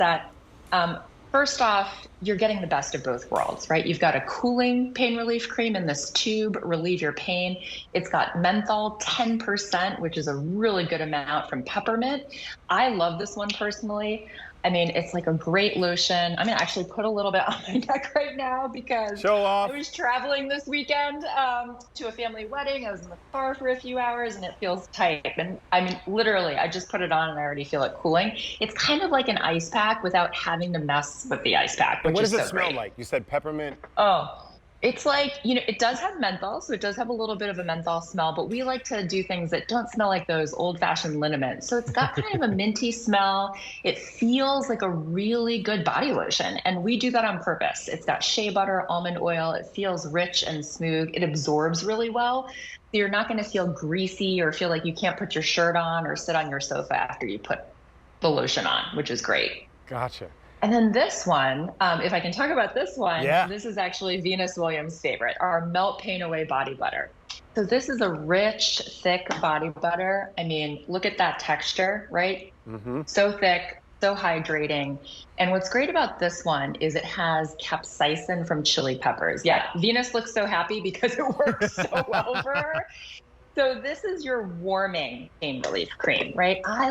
that first off, you're getting the best of both worlds, right? You've got a cooling pain relief cream in this tube, relieve your pain. It's got menthol 10%, which is a really good amount from peppermint. I love this one personally. I mean, it's like a great lotion. I'm gonna actually put a little bit on my neck right now because Show I off. was traveling this weekend to a family wedding. I was in the car for a few hours and it feels tight. And I mean, literally, I just put it on and I already feel it cooling. It's kind of like an ice pack without having to mess with the ice pack, And which what does is it so smell great. like? You said peppermint. Oh, it's like, it does have menthol, so it does have a little bit of a menthol smell, but we like to do things that don't smell like those old-fashioned liniments. So it's got kind of a minty smell. It feels like a really good body lotion, and we do that on purpose. It's got shea butter, almond oil. It feels rich and smooth. It absorbs really well. So you're not going to feel greasy or feel like you can't put your shirt on or sit on your sofa after you put the lotion on, which is great. Gotcha. And then this one, if I can talk about this one, Yeah. this is actually Venus Williams' favorite, our Melt Pain Away Body Butter. So this is a rich, thick body butter. I mean, look at that texture, right? Mm-hmm. So thick, so hydrating. And what's great about this one is it has capsaicin from chili peppers. Yeah, Venus looks so happy because it works so well for her. So this is your warming pain relief cream, right? I